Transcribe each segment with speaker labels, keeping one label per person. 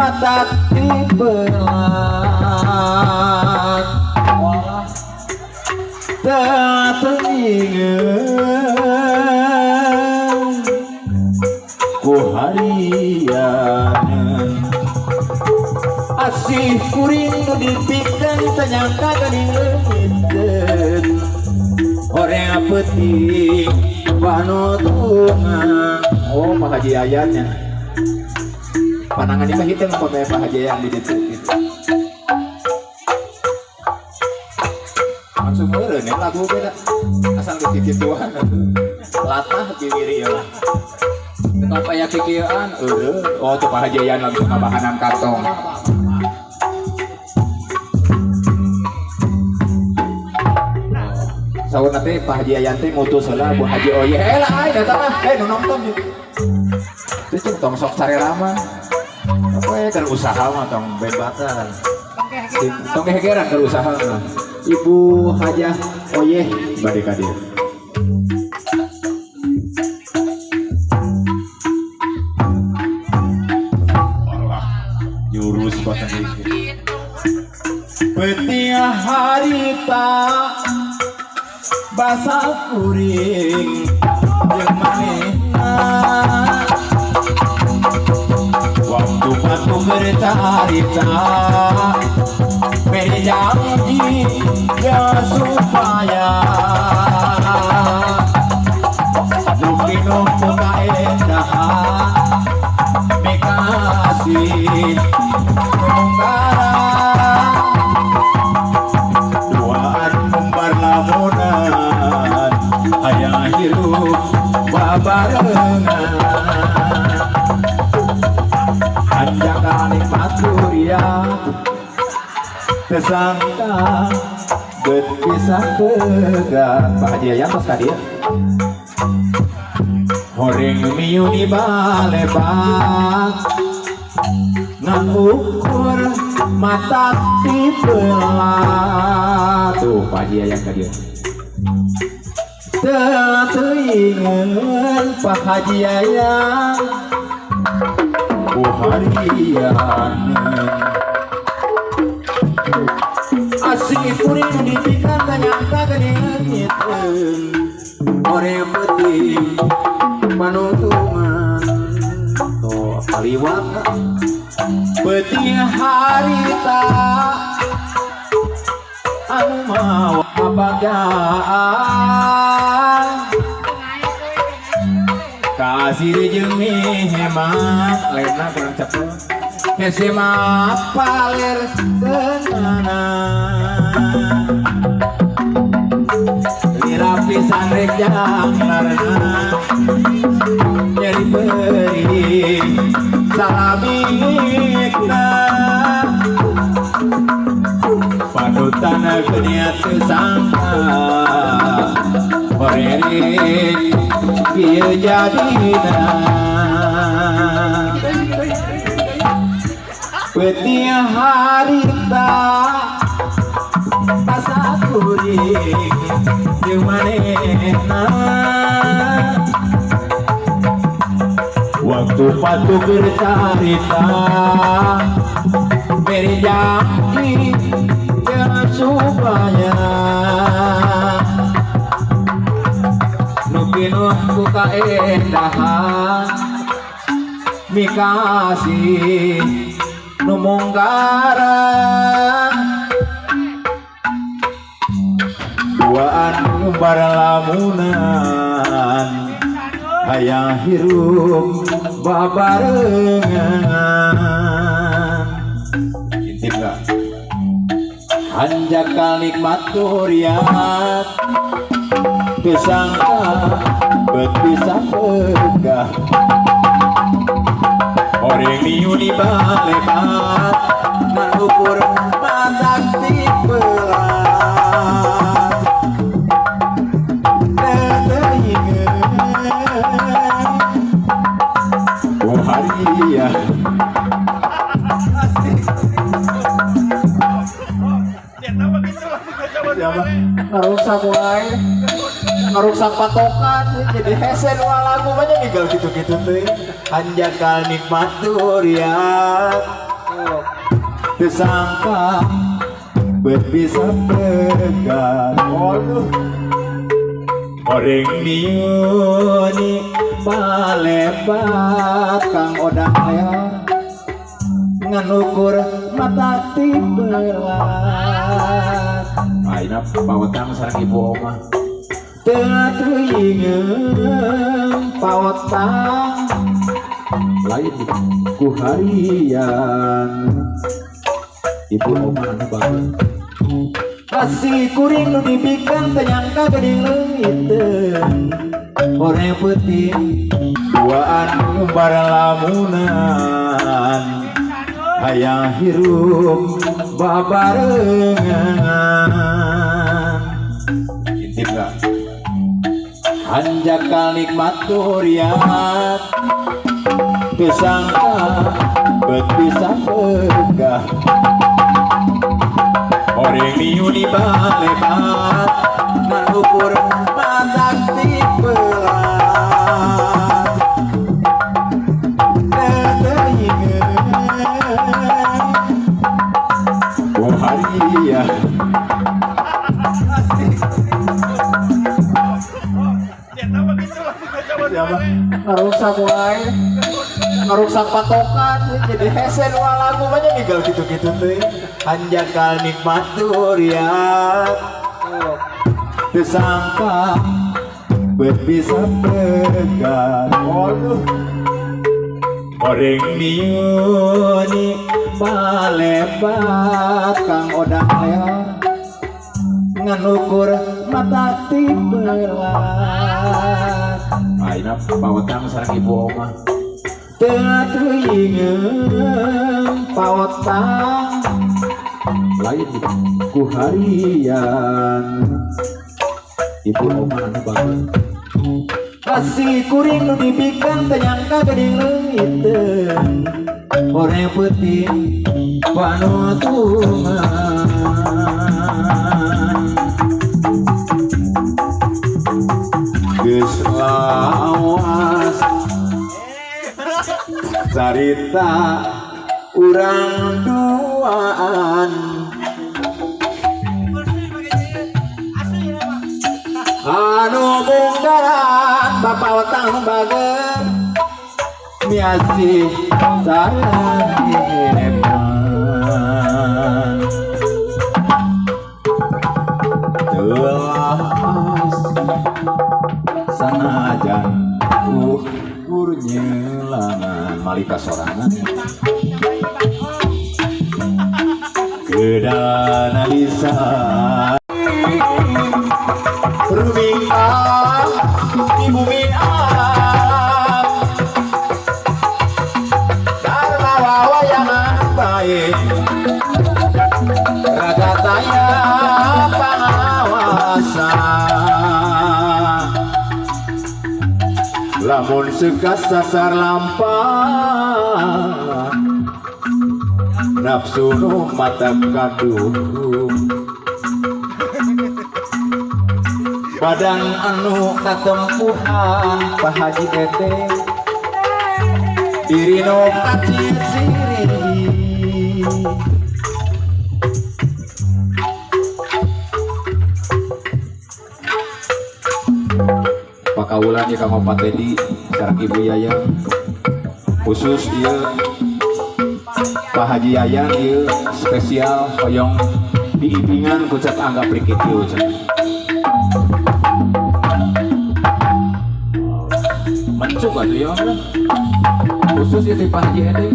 Speaker 1: mata dibelat tak teringat ku harian asih kuring nu dipikeun tanyangka geuning leungiteun horeang peuting panutungan. Oh Pak Haji ayatnya panangan di hitung pemain Pak Haji yang di situ langsung meureun ya lagu beda asal kikituan latah bibiri ya apa ya kikieuan oh tuh Pak Haji yang langsung ngabahanan kantong. Saur nanti Pak Haji Ayanti mutus lah Bu Haji Oye lah ay datang lah nu nonton gitu itu tong sok cari lama apa ya kan usaha mah tong bebatan tong hegeran kan usaha mah Ibu Haja Oye bade kadir jurus boten iki petiah harita basa kuring jeung manehna waktu batu bercarita beri janji ya supaya nukinuh muka endahan mikasih nunggara duaan umbar lamunan hayang hirup babarengan anjakan nikmat durian tersangka bet pisah tegak Pak Haji Ayam tos kadia horeng miuni balebak ngukur mata dibelah tuh Pak Haji Ayam kadia teringat Pak Haji Ayam ku harian asing kuring dipikan tanyangka geuning ngiteun ore peuting panuntungan toh kaliwat peuting harita anu mawa abagaan kasih jeung hemat lainna kurang cepet hese mah paler tenanan dirapisan rek janglarna nyeri beri salamikna panutan geunia teu sangka bareri kieu jadina petiah harita basa kuring jeung manehna waktu patu bercarita beri janji jangan supaya nukinuh buka endahan mikasih numunggara duaan umbar lamunan hayang hirup babarengan intip gak hanjakal nikmat durian kesangka betisah tegah horeng miuni balebat ngukur mata dibelah teringat ku harian ngarusak wae ngarusak patokan jadi hese dua lagu banyak tinggal gitu-gitu tuh hanjakal nikmat durian Tersangka bisa pegang orang niuni balebat kang odang leor nganukur mata tibelat aina pawetang sareng ibu omah teu ingeun pawetang lain ku harian ibu omah anu banget kasih kuring nu dibikin tenyangka geuning leungiteun orang putih duaan baralamunan hayang hirup babarengan intip gak hanjakal nikmat duriat kesangka bet bisa pegah orang niuni balebat nganukur matak tibelat teringet oh haria ngaruksak wae ngaruksak patokan jadi hesen lagu banyak ninggal gitu-gitu tuh hanjakal nikmat duriat tersangka bisa pegang orang niuni balebat kang odang leor nganukur mata tibelat aina pawetang sareng ibu omah teu ingeun pawetang lain ku harian ibu omah anu banget kasih kuring nu dibikin tenyangka geuning leungiteun orang putih panutungan geus lawas carita urang duaan anu bungkaran bapak wetang bager miasih sareng hepan telas sanajan ukur nyelangan malika sorangan kedana lisan berbintang di bumi alam karena wayangan baik raga taya pengawasan lamun sekas sasar lampah nafsu nu mata kaduh badan anu katempuhan Pak Haji Tete diri nu kaciri pakawulan ya Kang Opat Teddy sareng Ibu Yayang khusus ieu Pak Haji Yayang ieu spesial hoyong diibingan kucap anggap rikit ieu mencuk atuh ya khusus ya Pak Haji Ede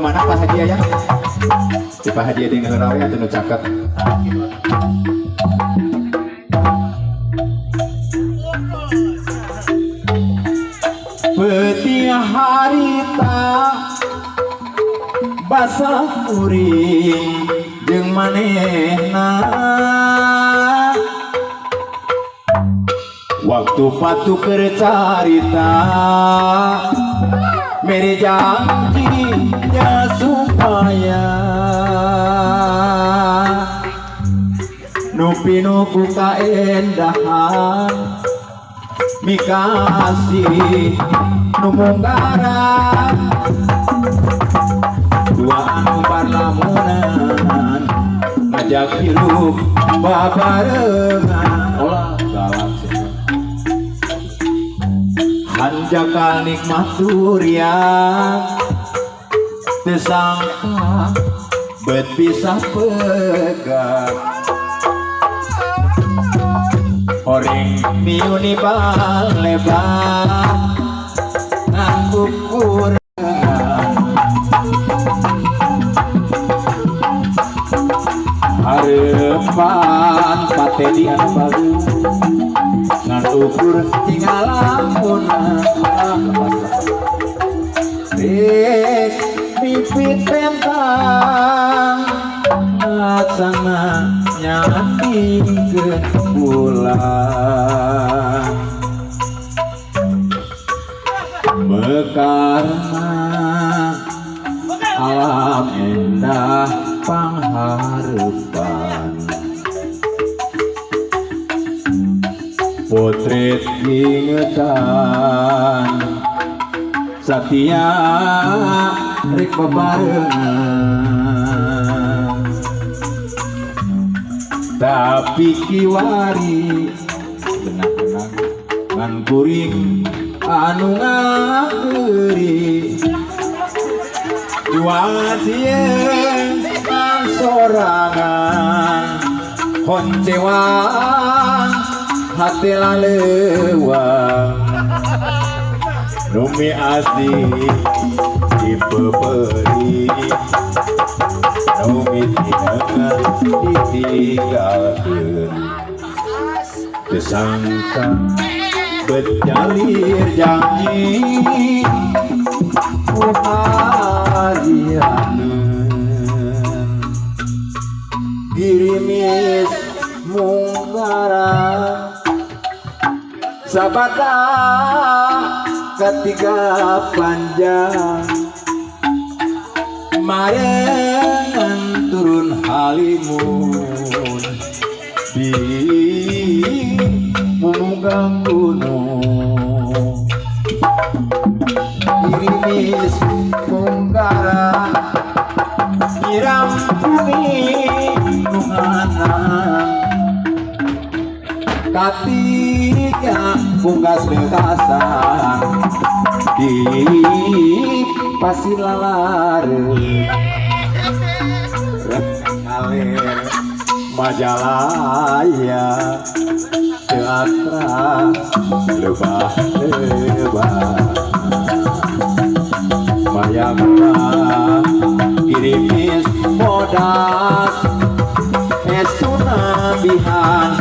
Speaker 1: mana Pak Haji ya? Si Pak Haji ada ngerawe atau nu caket? Peti harita basah uring jeung manehna waktu patu keur carita mere janji ya supaya nu pinuku kaendahan mikasih nu munggaran dua anu parlamunan ngajak hirup babarengan olah galak hanjakal nikmat durian teu sangka bet bisa pegat Oring miuni balebat ngakukur harepan pate di anu bagus ngan ukur tinggal lamunan rek pipit pentang laksana nyatikeun pulang mekarna alam endah pangharepan potret ingetan satia rek bebarengan tapi kiwari benang-benang ngan kuring anu ngakeuring jual sieun ngan sorangan honcewang hati laleuwang numi asli dipeperi numi tinengan ditinggalkeun teu sangka berjalir janji kuharianeun dirimis munggaran sabada ketiga panjang marengan turun halimun di munggang gunung dirimis munggara iram bumi nunganang katika bungkas bekasan di pasilalare ngalir majalaya teatra lebah-lebah mayangna kirimis modas esuna bihan